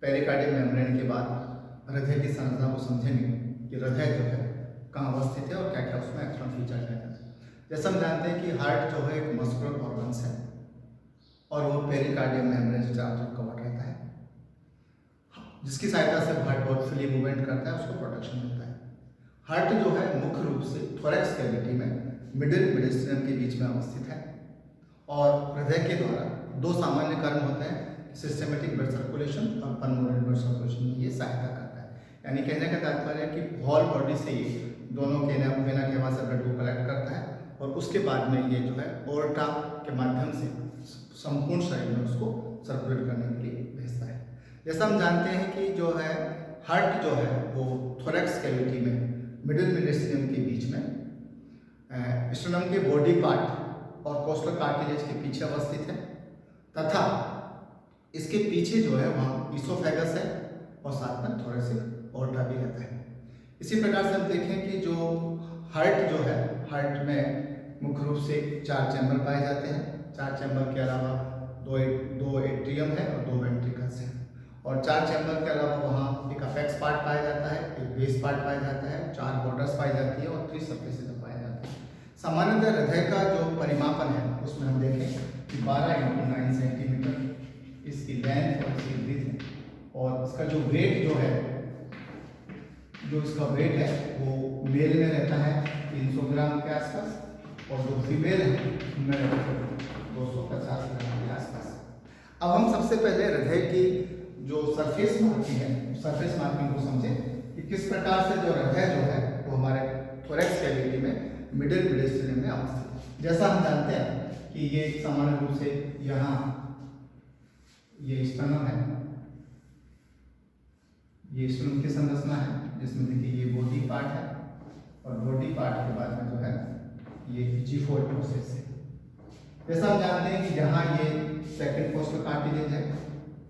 Pericardium membrane के बाद हृदय की संरचना को समझेंगे कि हृदय जो है कहाँ अवस्थित है और क्या क्या उसमें एक्सटर्नल फीचर्स हैं। जैसा हम जानते हैं कि हार्ट जो है एक मस्कुलर ऑर्गन्स है और वो पेरिकार्डियम मेम्ब्रेन से चारों तरफ कवर रहता है, जिसकी सहायता से हार्ट बहुत फ्री मूवमेंट करता है, उसको प्रोटेक्शन मिलता है। हार्ट जो है मुख्य रूप से थोरैक्स कैविटी में मिडिल मेडिस्टेरियम के बीच में अवस्थित है और हृदय के द्वारा दो सामान्य कारण होते हैं, सिस्टेमेटिक ब्लड सर्कुलेशन और पल्मोनरी ब्लड सर्कुलेशन में ये सहायता करता है। यानी कहने का तात्पर्य है कि होल बॉडी से ये दोनों वेना केवा से ब्लड को कलेक्ट करता है और उसके बाद में ये जो है ओर्टा के माध्यम से संपूर्ण शरीर में उसको सर्कुलेट करने के लिए भेजता है। जैसा हम जानते हैं कि जो है हार्ट जो है वो थोरैक्स कैविटी में मिडिल मेडिस्टेरियम के बीच में स्टर्नम के बॉडी पार्ट और कोस्टल कार्टिलेज के पीछे अवस्थित है तथा इसके पीछे जो है वहाँ इसोफेगस है और साथ में थोरैसिक ओर्टा भी रहता है। इसी प्रकार से हम देखें कि जो हार्ट जो है, हार्ट में मुख्य रूप से 4 चैम्बर पाए जाते हैं। 4 चैम्बर के अलावा दो एट्रियम है और 2 वेंट्रिकल्स हैं और 4 चैम्बर के अलावा वहाँ एक अपेक्स पार्ट पाया जाता है, एक बेस पार्ट पाया जाता है, 4 बॉर्डर्स पाई जाती है और 3 सरफेसेस पाया जाता है। सामान्यतः हृदय का जो परिमापन है उसमें हम देखें कि 12 × 9 सेंटीमीटर इसकी लेंथ और इसकी ब्रीथ है और इसका जो वेट जो है, जो इसका वेट है वो मेल में रहता है 300 ग्राम के आसपास और जो फीमेल है उनमें रहता है 250 ग्राम के आसपास। अब हम सबसे पहले हृदय की जो सरफेस मार्किंग है, सरफेस मार्किंग को समझें कि किस प्रकार से जो हृदय जो है वो हमारे थोरैक्स कैविटी में मिडिल मेडिस्टेरियम में अवस्थित है। जैसा हम जानते हैं कि ये सामान्य रूप से यहाँ ये स्टर्नम है, ये स्टर्नम की संरचना है जिसमें देखिए ये बॉडी पार्ट है और बॉडी पार्ट के बाद में जो है ये G4 प्रोसेस है। जैसा हम जानते हैं कि जहाँ ये सेकंड कोस्टल कार्टिलेज है,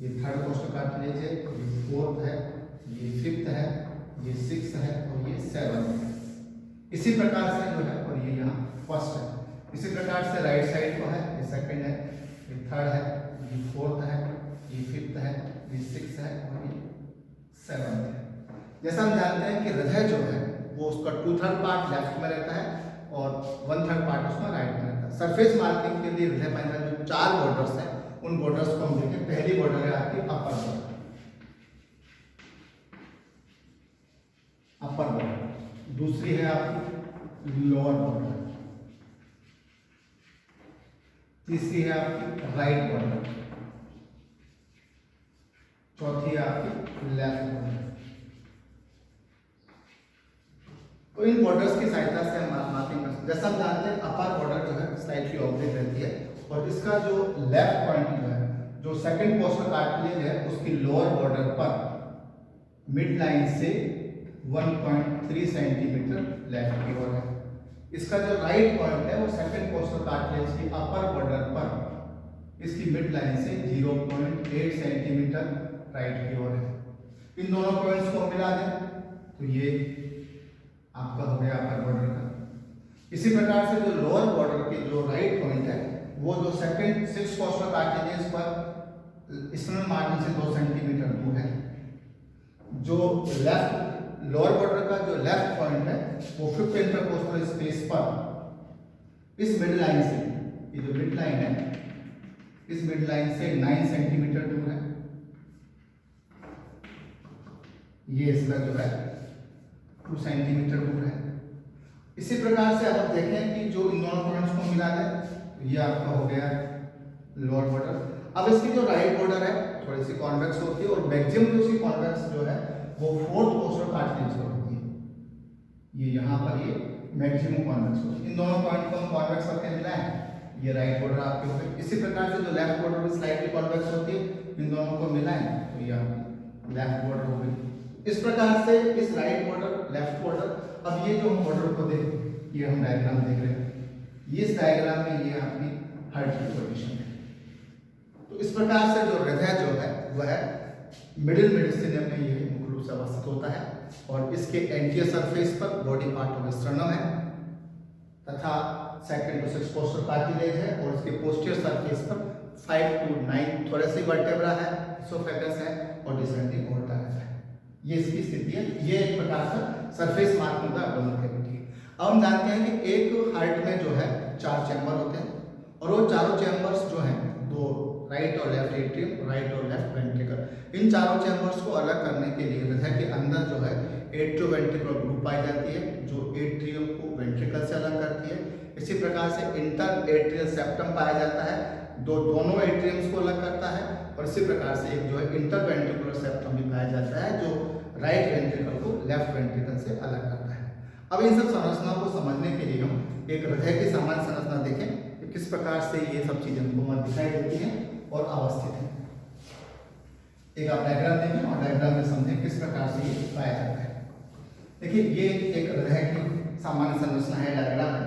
ये थर्ड कोस्टल कार्टिलेज है, ये फोर्थ है, ये फिफ्थ है, ये सिक्स्थ है और ये सेवंथ है। इसी प्रकार से जो है और ये यहाँ फर्स्ट है। इसी प्रकार से राइट साइड को है, ये सेकंड है, ये थर्ड है, ये फोर्थ है, ये फिफ्थ है, ये सिक्स्थ है और ये सेवंथ है। जैसा हम जानते हैं कि हृदय जो है वो उसका 2/3 पार्ट लेफ्ट में रहता है और 1/3 पार्ट उसमें राइट में रहता है। सरफेस मार्किंग के लिए हृदय पाए जाने जो 4 बॉर्डर्स हैं उन बॉर्डर्स को हम देखें। पहली बॉर्डर है आपकी अपर बॉर्डर, दूसरी है आपकी लोअर बॉर्डर, तीसरी है आपकी राइट बॉर्डर, चौथी है आपकी लेफ्ट बॉर्डर। तो इन बॉर्डर्स की सहायता से हम मार्किंग कर सकते हैं। जैसा हम जानते हैं अपर बॉर्डर जो है स्लाइटली ऑब्लिक रहती है और इसका जो लेफ्ट पॉइंट जो है, जो सेकंड कोस्टल कार्टिलेज है उसकी लोअर बॉर्डर पर मिड लाइन से 1.3 सेंटीमीटर लेफ्ट की ओर है। इसका जो राइट पॉइंट है वो सेकंड कोस्टल कार्टिलेज की अपर बॉर्डर पर इसकी मिड लाइन से 0.8 सेंटीमीटर राइट की ओर है। इन दोनों पॉइंट्स को मिला दें तो ये आपका हो गया अपर बॉर्डर का। इसी प्रकार से जो लोअर बॉर्डर के जो राइट पॉइंट है वो जो सेकंड 6 कोस्टल कार्टिलेज पर स्टर्नल मार्जिन से 2 सेंटीमीटर दूर है। जो लेफ्ट लोअर बॉर्डर का जो लेफ्ट पॉइंट है वो 5th इंटरकोस्टल स्पेस पर इस मिड लाइन से, ये जो मिड लाइन है इस मिड लाइन से 9 सेंटीमीटर दूर है। ये इसका जो है 2 सेंटीमीटर दूर है। इसी प्रकार से अब आप देखें कि जो इन दोनों पॉइंट्स को मिला दें तो ये आपका हो गया लोअर बॉर्डर। अब इसकी जो राइट बॉर्डर है थोड़ी सी कॉन्वेक्स होती है और मैक्सिमम जो सी कॉन्वेक्स जो है वो 4th कोस्टल कार्टिलेज पर होती है। ये यहाँ पर ये मैक्सिमम कॉन्वेक्स होती है। इन दोनों पॉइंट को हम कॉन्वेक्स करके मिलाएं, ये राइट बॉर्डर आपके हो गए। इसी प्रकार से जो लेफ्ट बॉर्डर भी स्लाइटली कॉन्वेक्स होती है, इन दोनों को मिलाएं तो ये आपकी लेफ्ट बॉर्डर हो गई। इस प्रकार से इस राइट बॉर्डर, लेफ्ट बॉर्डर, अब ये जो हम बॉर्डर को देख, ये हम डायग्राम देख रहे हैं, इस डायग्राम में ये आपकी हार्ट की पोजीशन है। तो इस प्रकार से जो हृदय जो है वह मिडिल मेडिस्टेरियम में ये मुख्य रूप से अवस्थित होता है और इसके एंटीरियर सरफेस पर बॉडी पार्ट ऑफ स्टर्नम है तथा सेकंड टू 6 कोस्टल कार्टिलेज है और इसके पोस्टीरियर सरफेस पर 5 to 9 थोरेसिक वर्टेब्रा है, इसोफेगस है और डिसेंडिंग एओर्टा है। ये इसकी स्थिति है। ये एक प्रकार का सरफेस मार्क होगा एब्डोमिनल कैविटी। अब हम जानते हैं कि एक हार्ट में जो है 4 चैम्बर होते हैं और वो चारों चैम्बर्स जो हैं, दो राइट और लेफ्ट एट्रियम, राइट और लेफ्ट वेंट्रिकल, इन चारों चैम्बर्स को अलग करने के लिए हृदय के अंदर जो है एट्रियोवेंट्रिकुलर ग्रुप पाई जाती है जो एट्रियम को वेंट्रिकल से अलग करती है। इसी प्रकार से इंटर एट्रियल सेप्टम पाया जाता है, दोनों एट्रियम्स को अलग करता है। और इसी प्रकार से एक जो है इंटरवेंट्रिकुलर सेप्टम भी पाया जाता है जो राइट वेंट्रिकल को लेफ्ट वेंट्रिकल से अलग करता है। अब इन सब संरचनाओं को समझने के लिए हम एक हृदय की सामान्य संरचना देखें कि किस प्रकार से ये सब चीजें हमको दिखाई देती हैं और अवस्थित है। एक आप डायग्राम देखें और डायग्राम में समझें किस प्रकार से ये पाया जाता है। देखिए ये एक हृदय की सामान्य संरचना है, डायग्राम है।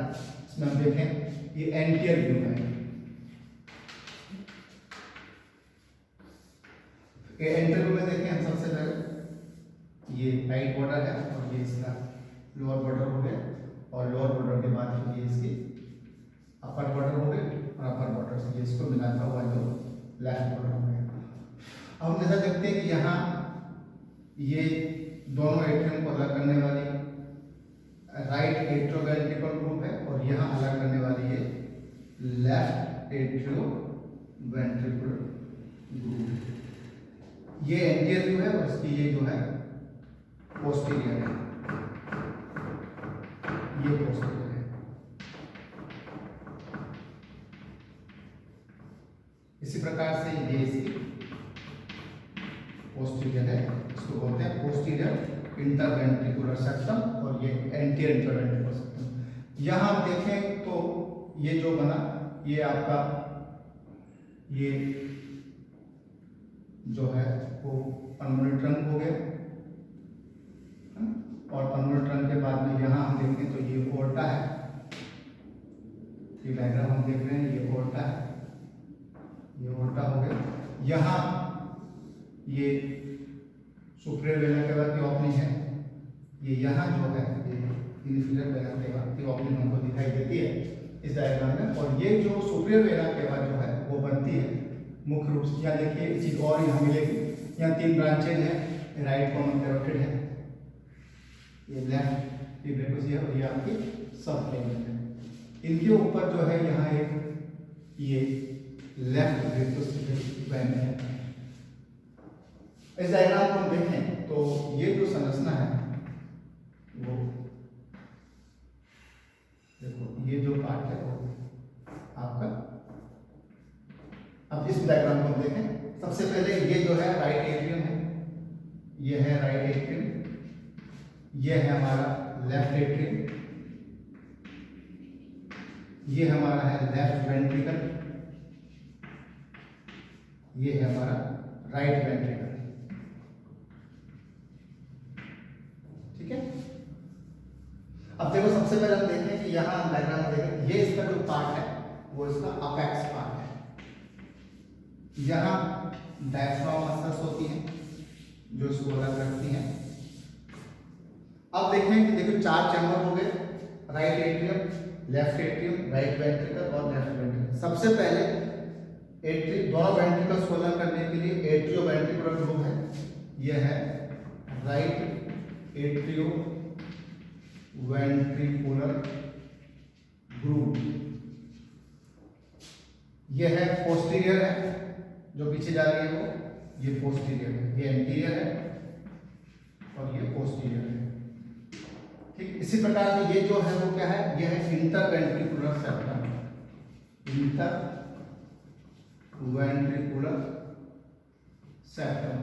इसमें हम देखें ये एंटीरियर व्यू है। ये एंटीरियर व्यू में देखें हम सबसे पहले ये राइट बॉर्डर है और ये इसका लोअर बॉर्डर हो गया और लोअर बॉर्डर के बाद ये इसकी अपर बॉर्डर हो गई और अपर बॉर्डर से ये इसको मिलाता हुआ जो लेफ्ट बॉर्डर हो गया। अब हम जैसा देखते हैं कि यहाँ ये दोनों एट्रियम को अलग करने वाली राइट एट्रियोवेंट्रिकल ग्रुप है और यहाँ अलग करने वाली ये लेफ्ट एट्रियोवेंट्रिकल ग्रुप। ये एंटीरियर व्यू है और इसकी ये जो है पोस्टीरियर है, ये पोस्टीरियर है। इसी प्रकार से ये इसकी पोस्टीरियर है, इसको बोलते हैं पोस्टीरियर इंटरवेंट्रिकुलर सेप्टम और ये एंटीरियर इंटरवेंट्रिकुलर सेप्टम। यहाँ आप देखें तो ये जो बना ये आपका ये जो है वो पल्मोनरी ट्रंक हो गया और पल्मोनरी ट्रंक के बाद में यहाँ हम देखें तो ये एओर्टा है। ये डायग्राम हम देख रहे हैं, ये एओर्टा है, ये एओर्टा हो गया। यहाँ ये सुपीरियर वेना केवा की ओपनिंग है, ये यहाँ जो है ये इन्फीरियर वेना केवा की ओपनिंग हमको दिखाई देती है इस डायग्राम में। और ये जो सुपीरियर वेना केवा जो है वो बनती है मुख्य रूप से, यहाँ देखिए एक चीज और यहाँ मिलेगी, यहाँ 3 ब्रांचेज हैं, राइट कॉमन कैरोटिड है, ये लेफ्ट ट्यूबरकुलस है और ये आपकी सब क्लेविकल है। इनके ऊपर जो है यहाँ एक ये लेफ्ट वेंट्रिकल वेन है। इस डायग्राम को हम देखें तो ये जो संरचना है वो देखो, ये जो पार्ट है वो आपका, अब इस डायग्राम को हम देखें। सबसे पहले ये जो है राइट एट्रियम है, ये है राइट एट्रियम, ये है हमारा लेफ्ट एट्रियम, ये हमारा है लेफ्ट वेंट्रिकल, ये है हमारा राइट वेंट्रिकल। ठीक है। अब देखो सबसे पहले हम देखें कि यहाँ डायग्राम में देखें, ये इसका जो पार्ट है वो इसका अपेक्स पार्ट है। यहाँ डायफ्राम मसल्स होती हैं जो इसको अलग रखती हैं। अब देखें कि देखो 4 चैम्बर हो गए, right atrium, left atrium, right ventricle और लेफ्ट वेंट्रिकल। सबसे पहले दोनों वेंट्रिकल्स को अलग करने के लिए एट्रियोवेंट्रिकुलर ग्रुप है, यह है राइट एट्रियोवेंट्रिकुलर ग्रुप। यह है पोस्टीरियर है, जो पीछे जा रही है वो ये पोस्टीरियर है, ये एंटीरियर है और ये पोस्टीरियर है। ठीक, इसी प्रकार से ये जो है वो क्या है, ये है इंटरवेंट्रिकुलर सेप्टम, इंटरवेंट्रिकुलर सेप्टम।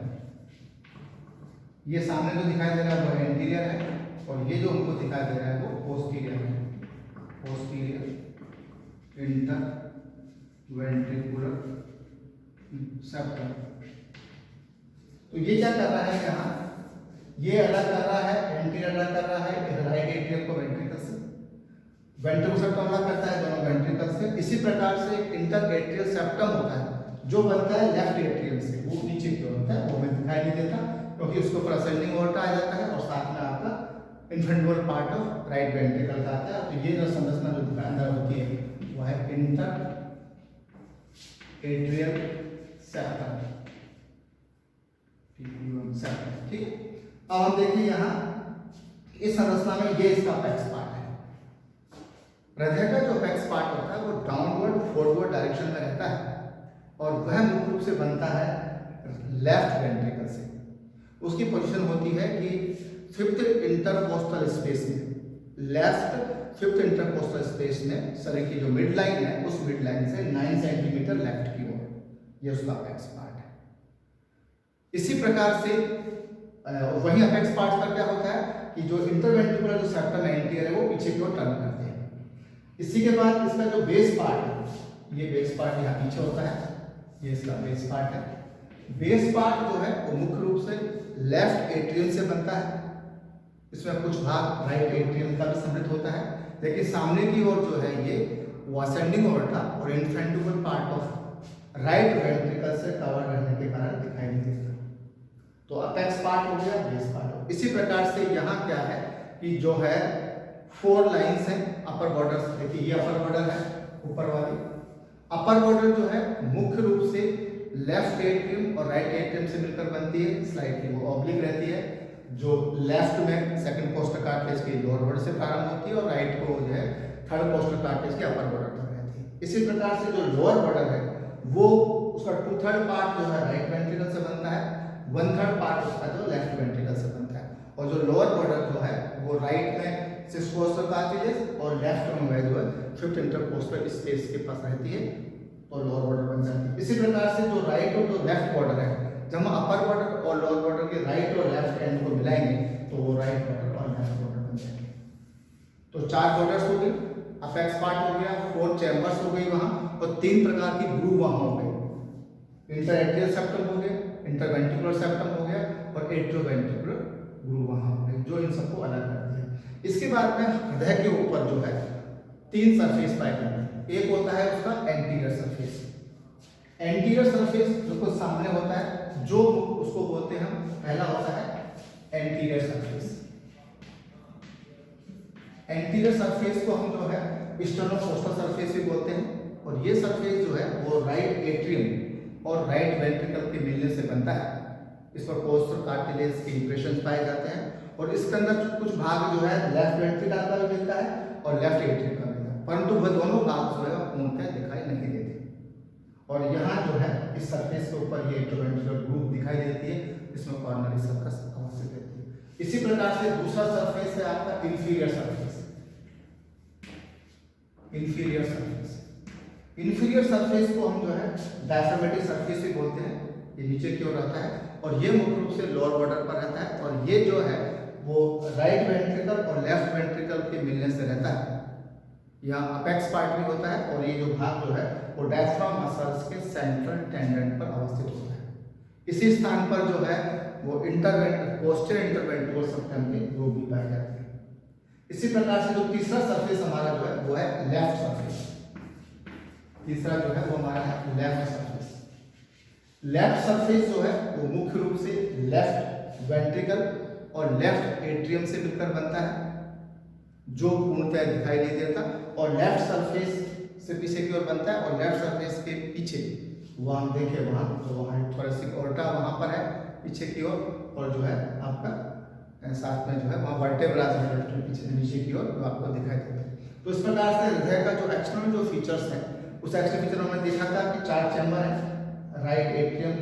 ये सामने जो दिखाई दे रहा है वो एंटीरियर है और ये जो हमको दिखाई दे रहा है वो पोस्टीरियर है, पोस्टीरियर इंटरवेंट्रिकुलर सेप्टम। तो ये क्या कर रहा है यहाँ, ये अलग कर रहा है, एंटीरियर अलग कर रहा है राइट एट्रियम को वेंट्रिकल से, वेंट्रिकल सेप्टम अलग करता है दोनों वेंट्रिकल से। इसी प्रकार से एक इंटर एट्रियल सेप्टम होता है जो बनता है लेफ्ट एट्रियम से, वो नीचे की ओर होता है, वो हमें दिखाई नहीं देता क्योंकि उसके ऊपर असेंडिंग एओर्टा आ जाता है और साथ में आपका इन्फेंट्रल पार्ट ऑफ राइट वेंट्रिकल का आता है। तो ये जो संरचना जो अंदर होती है वो है इंटर एट्रियल सेप्टम। सेप्टम। ठीक है, अब हम देखें यहाँ इस संरचना में ये इसका अपेक्स पार्ट है। हृदय का जो अपेक्स पार्ट होता है वो डाउनवर्ड फॉरवर्ड डायरेक्शन में रहता है और वह मुख्य रूप से बनता है लेफ्ट वेंट्रिकल से। उसकी पोजीशन होती है कि फिफ्थ इंटरकोस्टल स्पेस में, लेफ्ट फिफ्थ इंटरकोस्टल स्पेस में शरीर की जो मिड लाइन है उस मिड लाइन से 9 सेंटीमीटर लेफ्ट की ओर, ये उसका अपेक्स पार्ट है। इसी प्रकार से वही अपेक्स पार्ट का क्या होता है कि जो इंटरवेंट्रिकुलर जो सेप्टम एंटीरियर है वो पीछे की ओर टर्न करते हैं। इसी के बाद इसका जो बेस पार्ट है, ये बेस पार्ट यहाँ पीछे होता है, ये इसका बेस पार्ट है। बेस पार्ट जो है वो मुख्य रूप से लेफ्ट एट्रियम से बनता है। इसमें कुछ भाग राइट एट्रियम का भी सम्मिलित होता है, लेकिन सामने की ओर जो है ये असेंडिंग ऑर्टा और इन्फेंट्रिकुलर पार्ट ऑफ राइट वेंट्रिकल से कवर रहने के कारण दिखाई नहीं देता। तो अपेक्स पार्ट हो गया, बेस पार्ट हो। इसी प्रकार से यहाँ क्या है कि जो है 4 लाइंस हैं अपर बॉर्डर। देखिए ये अपर बॉर्डर है, ऊपर वाली अपर बॉर्डर जो है मुख्य रूप से लेफ्ट एट्रियम और राइट एट्रियम से मिलकर बनती है। स्लाइडली वो ऑब्लिक रहती है, जो लेफ्ट में सेकंड कोस्टल कार्टिलेज के लोअर बॉर्डर से प्रारंभ होती है और राइट को जो है थर्ड कोस्टल कार्टिलेज के अपर बॉर्डर तक रहती है। इसी प्रकार से जो लोअर बॉर्डर है वो उसका 2/3 पार्ट जो है राइट वेंट्रिकल से बनता है, 1/3 पार्ट उसका जो लेफ्ट वेंट्रिकल से बनता है। और जो लोअर बॉर्डर जो है वो राइट में सिक्स कोस्टल कार्टिलेज और लेफ्ट में जो है फिफ्थ इंटरकोस्टल स्पेस के पास रहती है, तो लोअर बॉर्डर बन जाती है। इसी प्रकार से जो राइट और जो लेफ्ट बॉर्डर है, जब हम अपर बॉर्डर और लोअर बॉर्डर के राइट और लेफ्ट एंड को मिलाएंगे तो वो राइट बॉर्डर और लेफ्ट बॉर्डर बन जाएंगे। तो 4 बॉर्डर्स हो गए, अपेक्स पार्ट हो गया, 4 चैम्बर्स हो गई वहां, और 3 प्रकार की ग्रूव वहां हो गए। इंटरएट्रियल सेप्टम हो गया, इंटरवेंट्रिकुलर सेप्टम हो गया और एट्रियोवेंट्रिकुलर ग्रूव वहां हो गए, जो इन सबको अलग करती है। इसके बाद में हृदय के ऊपर जो है 3 सरफेस पाए जाते हैं। एक होता है उसका एंटीरियर सरफेस। एंटीरियर सरफेस जो कुछ सामने होता है, जो उसको बोलते हैं हम, पहला होता है एंटीरियर सरफेस। एंटीरियर सरफेस को हम जो है स्टर्नोकोस्टल सरफेस भी बोलते हैं, और ये सरफेस जो है वो राइट एट्रियम और राइट वेंट्रिकल के मिलने से बनता है। इस पर कोस्टल कार्टिलेज के इंप्रेशंस पाए जाते हैं, और इसके अंदर कुछ भाग जो है लेफ्ट वेंट्रिकल का भी मिलता है और लेफ्ट एट्रियम का मिलता है, परंतु वह दोनों भाग जो है पूर्णतः दिखाई नहीं देते। और यहाँ जो है इस सरफेस के ऊपर ये एट्रियोवेंट्रिकुलर ग्रूव दिखाई देती है, इसमें कॉर्नरी सर्कस अवस्थित रहती है। इसी प्रकार से दूसरा सरफेस है आपका inferior surface. Inferior surface, inferior surface को हम जो है डायफ्रामेटिक सरफेस भी बोलते हैं। ये नीचे की ओर रहता है और ये मुख्य रूप से लोअर बॉर्डर पर रहता है, और ये जो है वो राइट वेंट्रिकल और लेफ्ट वेंट्रिकल के मिलने से रहता है। यहाँ अपेक्स पार्ट भी होता है, और ये जो भाग जो है वो डायफ्राम मसल्स के सेंट्रल टेंडेंट पर अवस्थित होता है। इसी स्थान पर जो है वो पोस्टीरियर इंटरवेंट्रिकुलर सेप्टम के ग्रूव भी पाए जाते हैं। इसी प्रकार से जो तीसरा सरफेस हमारा जो है वो है लेफ्ट सरफेस। तीसरा जो है वो हमारा है लेफ्ट सरफेस। लेफ्ट सरफेस जो है वो मुख्य रूप से लेफ्ट वेंट्रिकल और लेफ्ट एट्रियम से मिलकर बनता है, जो पूर्णतः दिखाई नहीं देता, और लेफ्ट सरफेस से पीछे की ओर बनता है। और लेफ्ट सरफेस के पीछे वहां देखे, वहां तो वहां थोरेसिक ऑर्टा वहां पर है पीछे की ओर, और जो है आपका साथ में जो है वहां वर्टेब्रास है लेफ्ट में पीछे नीचे की ओर, जो आपको दिखाई देता है। तो इस प्रकार से हृदय का जो एक्सटर्नल जो फीचर्स है, उस एक्सटर्नल फीचर में हमने देखा था कि 4 चैम्बर है, right atrium,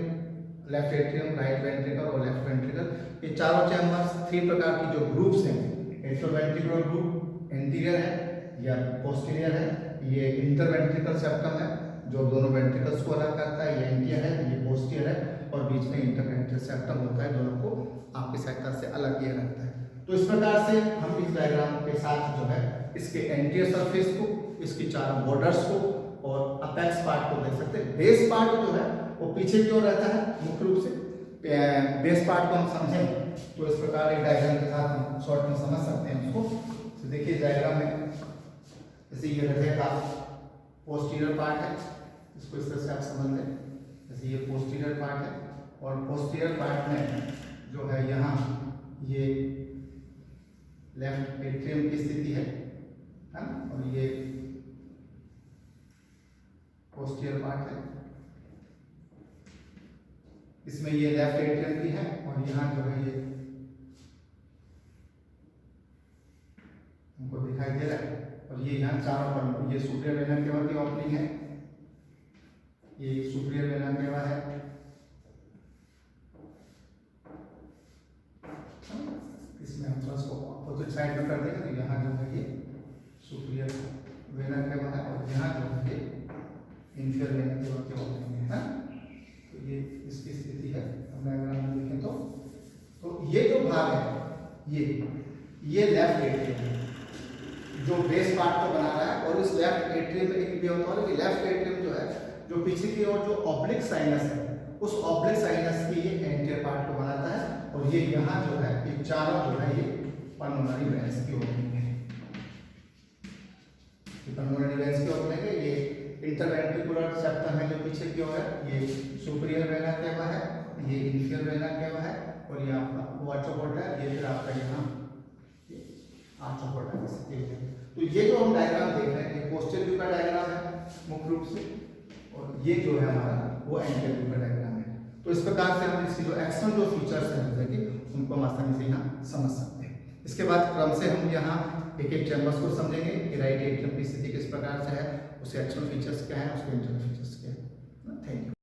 left atrium, right ventricle और लेफ्ट वेंट्रिकल। ये चारों चैम्बर्स 3 प्रकार की जो ग्रूव्स हैं, एट्रोवेंट्रिकुलर ग्रूव एंटीरियर है या पोस्टीरियर है, ये इंटरवेंट्रिकल सेप्टम है जो दोनों वेंट्रिकल्स को अलग करता है, ये एंटीरियर है, ये पोस्टीरियर है, और बीच में इंटरवेंट्रिकल सेप्टम होता है, दोनों को आपकी सहायता से अलग किया रखता है। तो इस प्रकार से हम इस डायग्राम के साथ जो है इसके एंटीरियर सरफेस को, इसकी 4 बॉर्डर्स को और अपेक्स पार्ट को देख सकते हैं। बेस पार्ट जो है वो पीछे की ओर रहता है मुख्य रूप से। बेस पार्ट को हम समझें तो इस प्रकार एक डायग्राम के साथ हम शॉर्ट में समझ सकते हैं उसको। तो देखिए डायग्राम में जैसे ये हृदय का पोस्टीरियर पार्ट है, इसको इस तरह से आप समझ लें, जैसे ये पोस्टीरियर पार्ट है, और पोस्टीरियर पार्ट में जो है यहाँ ये लेफ्ट एट्रियम की स्थिति है, और ये पोस्टीरियर पार्ट है। इसमें ये लेफ्ट एट्रियम भी है और यहाँ जो है ये हमको दिखाई दे रहा है, और ये यहाँ चारों पर ये सुपीरियर वेना केवा की ओपनिंग है, ये सुपीरियर वेना केवा है, इसमें हम थोड़ा सा अपोजिट साइड में कर देंगे। तो यहाँ जो है ये सुपीरियर वेना केवा है और यहाँ जो है ये इंफीरियर वेना केवा की ओपनिंग है। तो ये इसकी स्थिति है। अब डायग्राम में देखें तो ये जो भाग है ये लेफ्ट एट्रियम है जो बेस पार्ट को बना रहा है, और इस लेफ्ट एट्रियम में एक भी होता है कि लेफ्ट एट्रियम जो है जो पीछे की ओर जो ऑब्लिक साइनस है उस ऑब्लिक साइनस की ये एंटीरियर पार्ट को बनाता है, और ये यहाँ जो है ये चारों जो है ये पल्मोनरी वेन्स की ओपनिंग है। पल्मोनरी वेन्स की ओपनिंग है। ये इंटरवेंट्रिकुलर सेप्टम है जो पीछे की ओर है, ये सुपीरियर वेना केवा है, ये इंफीरियर वेना केवा है, और ये आपका आर्चोपोर्टा है, ये फिर आपका यहाँ आर्चोपोर्टा है। तो ये जो हम डायग्राम देख रहे हैं ये पोस्टीरियर व्यू का डायग्राम है मुख्य रूप से, और ये जो है हमारा वो एंटीरियर व्यू का डायग्राम है। तो इस प्रकार से हम इसकी जो एक्सटर्नल जो फीचर्स हैं कि उनको हम आसानी से यहाँ समझ सकते हैं। इसके बाद क्रम से हम यहाँ एक एक चैम्बर्स को समझेंगे कि राइट एट्रियम की स्थिति किस प्रकार से है, उसके एक्सटर्नल फीचर्स क्या है, उसके इंटरनल फीचर्स क्या है। Thank you.